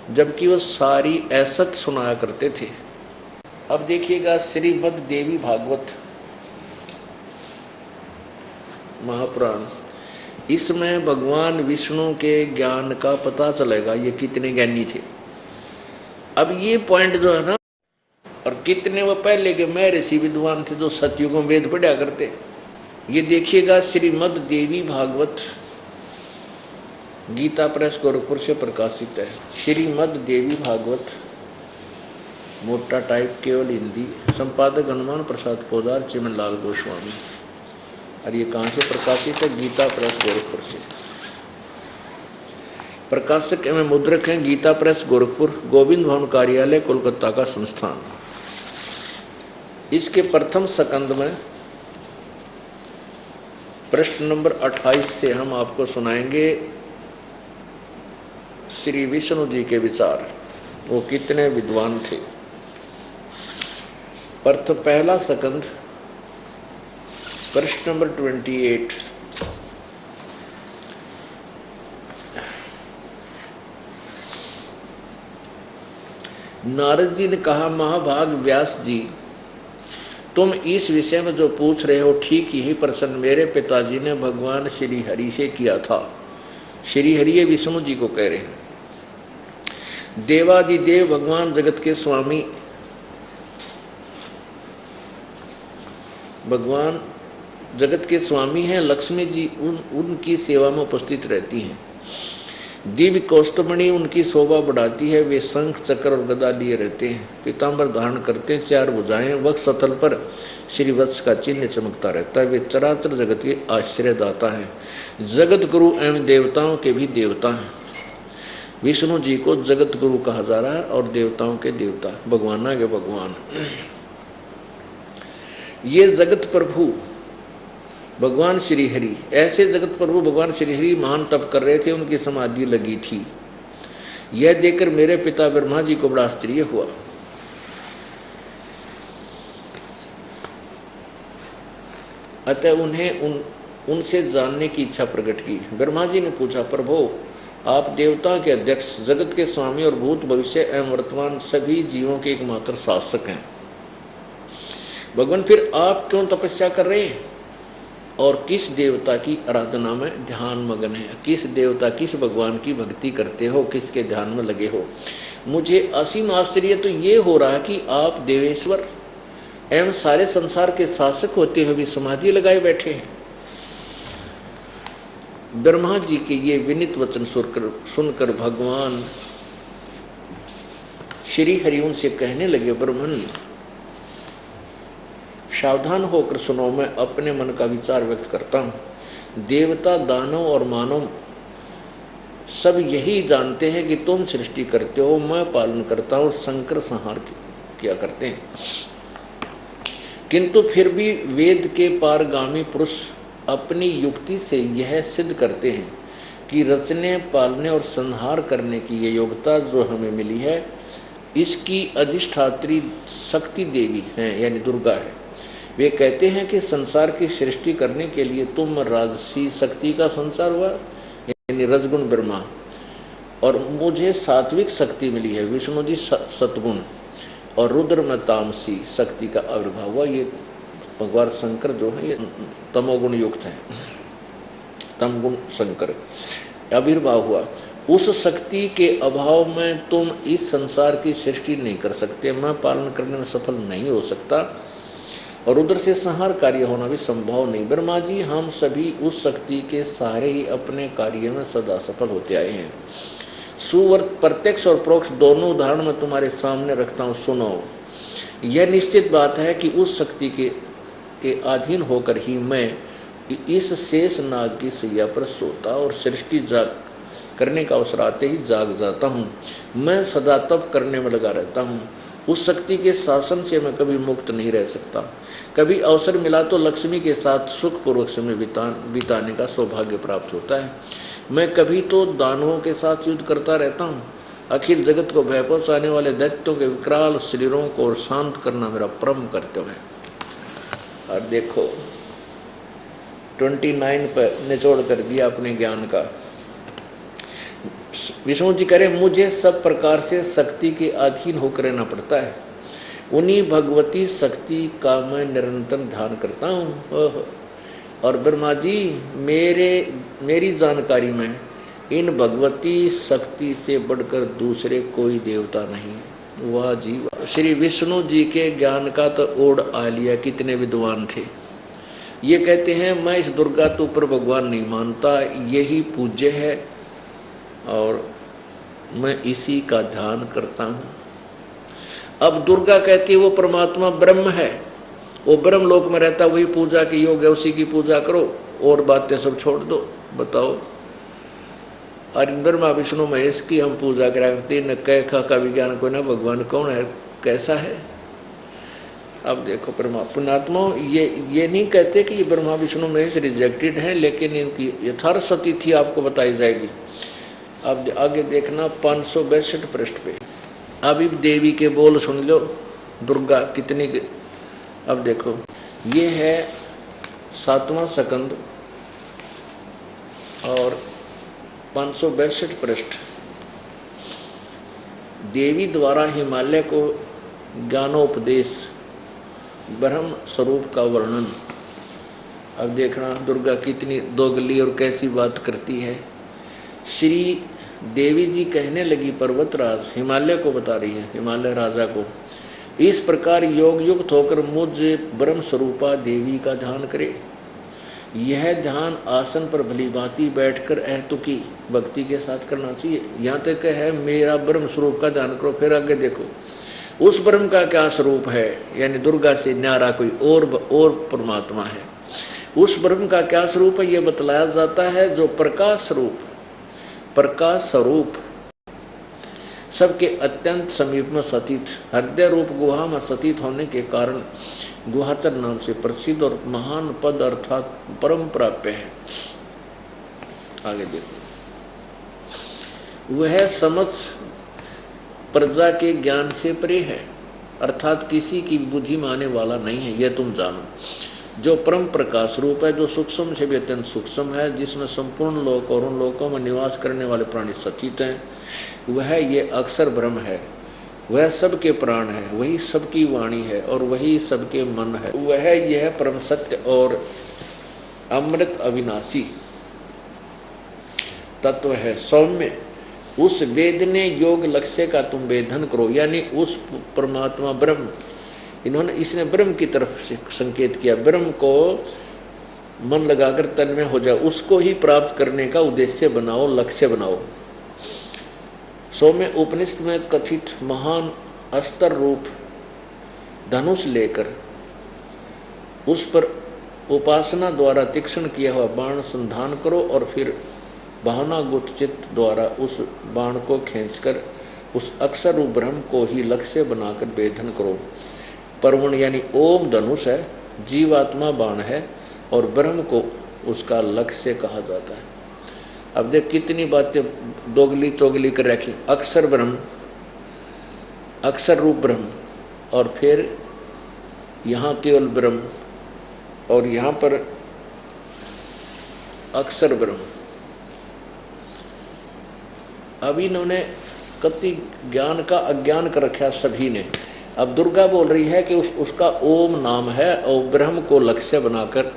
जबकि वो सारी ऐसत सुनाया करते थे। अब देखिएगा श्रीमद् देवी भागवत महापुराण, इसमें भगवान विष्णु के ज्ञान का पता चलेगा, ये कितने ज्ञानी थे। अब ये पॉइंट जो है ना, और कितने वो पहले के महर्षि विद्वान थे जो सतयुगों में वेद पढ़ा करते। ये देखिएगा श्रीमद् देवी भागवत गीता प्रेस गोरखपुर से प्रकाशित है। श्रीमद् देवी भागवत, मोटा टाइप, केवल हिंदी, संपादक हनुमान प्रसाद पोदार, चिमनलाल गोस्वामी। और ये कहाँ से प्रकाशित है? गीता प्रेस गोरखपुर से। प्रकाशक एवं मुद्रक हैं गीता प्रेस गोरखपुर, गोविंद भवन कार्यालय, कोलकाता का संस्थान। इसके प्रथम स्कंद में प्रश्न नंबर 28 से हम आपको सुनाएंगे श्री विष्णु जी के विचार, वो कितने विद्वान थे। पहला स्कंद, प्रश्न नंबर 28। नारद जी ने कहा, महाभाग व्यास जी, तुम इस विषय में जो पूछ रहे हो ठीक यही प्रश्न मेरे पिताजी ने भगवान श्री हरि से किया था। श्री हरि विष्णु जी को कह रहे हैं। देवादिदेव भगवान जगत के स्वामी, भगवान जगत के स्वामी हैं। लक्ष्मी जी उनकी सेवा में उपस्थित रहती हैं। दिव्य कौस्तुभमणि उनकी शोभा बढ़ाती है। वे शंख चक्र और गदा लिए रहते हैं। पीतांबर धारण करते हैं, 4 भुजाएं, वक्ष स्थल पर श्रीवत्स का चिन्ह चमकता रहता है। वे चराचर जगत के आश्रयदाता हैं। जगत गुरु एवं देवताओं के भी देवता हैं। विष्णु जी को जगत गुरु कहा जा रहा है और देवताओं के देवता, भगवाना के भगवान। ये जगत प्रभु भगवान श्री हरि, ऐसे जगत प्रभु भगवान श्री हरि महान तप कर रहे थे, उनकी समाधि लगी थी। यह देखकर मेरे पिता ब्रह्मा जी को बड़ा आश्चर्य हुआ। अतः उन्हें उनसे जानने की इच्छा प्रकट की। ब्रह्मा जी ने पूछा, प्रभु आप देवता के अध्यक्ष, जगत के स्वामी और भूत भविष्य एवं वर्तमान सभी जीवों के एकमात्र शासक हैं। भगवान फिर आप क्यों तपस्या कर रहे हैं और किस देवता की आराधना में ध्यान मगन है? किस देवता, किस भगवान की भक्ति करते हो, किसके ध्यान में लगे हो? मुझे असीम आश्चर्य तो ये हो रहा है कि आप देवेश्वर एवं सारे संसार के शासक होते हुए भी समाधि लगाए बैठे हैं। ब्रह्मा जी के ये विनीत वचन सुनकर भगवान श्री हरि उनसे कहने लगे, ब्रह्मन सावधान होकर सुनो, मैं अपने मन का विचार व्यक्त करता हूँ। देवता, दानव और मानव सब यही जानते हैं कि तुम सृष्टि करते हो, मैं पालन करता हूँ और संकर संहार किया करते हैं। किंतु फिर भी वेद के पारगामी पुरुष अपनी युक्ति से यह सिद्ध करते हैं कि रचने, पालने और संहार करने की ये योग्यता जो हमें मिली है, इसकी अधिष्ठात्री शक्ति देवी हैं, यानी दुर्गा है। वे कहते हैं कि संसार की सृष्टि करने के लिए तुम राजसी शक्ति का संचार हुआ, यानी रजगुण ब्रह्मा, और मुझे सात्विक शक्ति मिली है, विष्णु जी सतगुण, और रुद्र में तामसी शक्ति का आविर्भाव हुआ। ये भगवान शंकर जो है ये तमोगुण युक्त है, तमगुण शंकर आविर्भाव हुआ। उस शक्ति के अभाव में तुम इस संसार की सृष्टि नहीं कर सकते, मैं पालन करने में सफल नहीं हो सकता, और रुद्र से संहार कार्य होना भी संभव नहीं। ब्रह्मा जी, हम सभी उस शक्ति के सहारे ही अपने कार्य में सदा सफल होते आए हैं। सुवर्त प्रत्यक्ष और परोक्ष दोनों उदाहरण मैं तुम्हारे सामने रखता हूँ, सुनो। यह निश्चित बात है कि उस शक्ति के अधीन होकर ही मैं इस शेष नाग की सैया पर सोता और सृष्टि जाग करने का अवसर आते ही जाग जाता हूँ। मैं सदा तप करने में लगा रहता हूँ। उस शक्ति के शासन से मैं कभी मुक्त नहीं रह सकता। कभी अवसर मिला तो लक्ष्मी के साथ सुखपूर्वक समय बिताने का सौभाग्य प्राप्त होता है। मैं कभी तो दानवों के साथ युद्ध करता रहता हूँ। अखिल जगत को भय पहुँचाने वाले दैत्यों के विकराल शरीरों को शांत करना मेरा परम कर्तव्य है। और देखो 29 पर निचोड़ कर दिया अपने ज्ञान का। विष्णु जी कह रहे मुझे सब प्रकार से शक्ति के अधीन होकर रहना पड़ता है, उन्हीं भगवती शक्ति का मैं निरंतर ध्यान करता हूँ। और ब्रह्मा जी मेरी जानकारी में इन भगवती शक्ति से बढ़कर दूसरे कोई देवता नहीं है। वाह जी वाह। श्री विष्णु जी के ज्ञान का तो ओढ़ आ लिया, कितने विद्वान थे। ये कहते हैं मैं इस दुर्गा तो ऊपर भगवान नहीं मानता, यही पूज्य है और मैं इसी का ध्यान करता हूँ। अब दुर्गा कहती है वो परमात्मा ब्रह्म है, वो ब्रह्म लोक में रहता, वही पूजा की योग है, उसी की पूजा करो और बातें सब छोड़ दो। बताओ, और ब्रह्मा विष्णु महेश की हम पूजा कराते न कह खा का विज्ञान को ना भगवान कौन है कैसा है। अब देखो पुण्यात्मा ये नहीं कहते कि ये ब्रह्मा विष्णु महेश रिजेक्टेड हैं, लेकिन इनकी यथार्थ स्थिति आपको बताई जाएगी। अब आगे देखना 562 पृष्ठ पे। अभी देवी के बोल सुन लो, दुर्गा कितनी। अब देखो ये है 7वां स्कंद और 562 पृष्ठ। देवी द्वारा हिमालय को ज्ञानोपदेश, ब्रह्म स्वरूप का वर्णन। अब देखना दुर्गा कितनी दोगली और कैसी बात करती है। श्री देवी जी कहने लगी, पर्वतराज हिमालय को बता रही है, हिमालय राजा को, इस प्रकार योग युक्त होकर मुझ ब्रह्म स्वरूपा देवी का ध्यान करे। यह ध्यान आसन पर भली भांति बैठकर अहतुकी भक्ति के साथ करना चाहिए। यहाँ तक है मेरा ब्रह्म स्वरूप का ध्यान करो। फिर आगे देखो उस ब्रह्म का क्या स्वरूप है, यानी दुर्गा से न्यारा कोई और परमात्मा है। उस ब्रह्म का क्या स्वरूप है यह बतलाया जाता है, जो प्रकाश स्वरूप सबके अत्यंत समीप में सतीत, हृदय रूप गुहा में सतीत होने के कारण गुहाचर नाम से प्रसिद्ध और महान पद अर्थात परम प्राप्य है। आगे देखो, वह समस्त प्रजा के ज्ञान से परे है, अर्थात किसी की बुद्धि में आने वाला नहीं है, यह तुम जानो। जो परम प्रकाश रूप है, जो सूक्ष्म से भी अत्यंत सूक्ष्म है, जिसमें संपूर्ण लोक और उन लोकों में निवास करने वाले प्राणी सचित हैं, वह ये अक्षर ब्रह्म है। वह सबके प्राण है, वही सबकी वाणी है और वही सबके मन है। वह यह परम सत्य और अमृत अविनाशी तत्व है। सौम्य उस वेदने योग लक्ष्य का तुम वेदन करो, यानी उस परमात्मा ब्रह्म, इसने ब्रह्म की तरफ से संकेत किया, ब्रह्म को मन लगाकर तन्मय हो जाओ, उसको ही प्राप्त करने का उद्देश्य बनाओ, लक्ष्य बनाओ। सौम्य उपनिषद में कथित महान अस्त्र रूप धनुष लेकर उस पर उपासना द्वारा तीक्ष्ण किया हुआ बाण संधान करो और फिर भावना गुप्त चित्त द्वारा उस बाण को खींचकर उस अक्षर रूप ब्रह्म को ही लक्ष्य बनाकर वेधन करो। परवण यानी ओम धनुष है, जीवात्मा बाण है और ब्रह्म को उसका लक्ष्य कहा जाता है। अब देख कितनी बातें दोगली चोगली कर रखी। अक्षर ब्रह्म, अक्षर रूप ब्रह्म और फिर यहाँ केवल ब्रह्म और यहाँ पर अक्षर ब्रह्म। अब इन्होंने कति ज्ञान का अज्ञान कर रखा सभी ने। अब दुर्गा बोल रही है कि उसका ओम नाम है और ब्रह्म को लक्ष्य बनाकर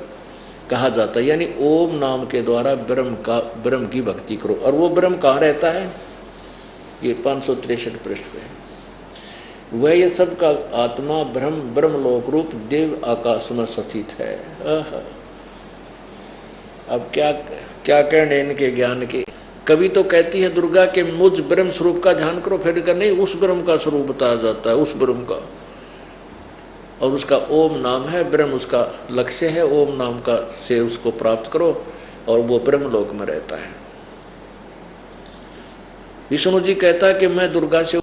कहा जाता है, यानी ओम नाम के द्वारा ब्रह्म की भक्ति करो। और वो ब्रह्म कहाँ रहता है, ये 563 पृष्ठ पे। वह ये सब का आत्मा ब्रह्म लोक रूप देव आकाश में स्थित है। अब क्या क्या कहने इनके ज्ञान के। कभी तो कहती है दुर्गा के मुझ ब्रह्म स्वरूप का ध्यान करो, फिर कर नहीं उस ब्रह्म का स्वरूप बताया जाता है, उस ब्रह्म का, और उसका ओम नाम है, ब्रह्म उसका लक्ष्य है, ओम नाम का से उसको प्राप्त करो और वो ब्रह्म लोक में रहता है। विष्णु जी कहता है कि मैं दुर्गा से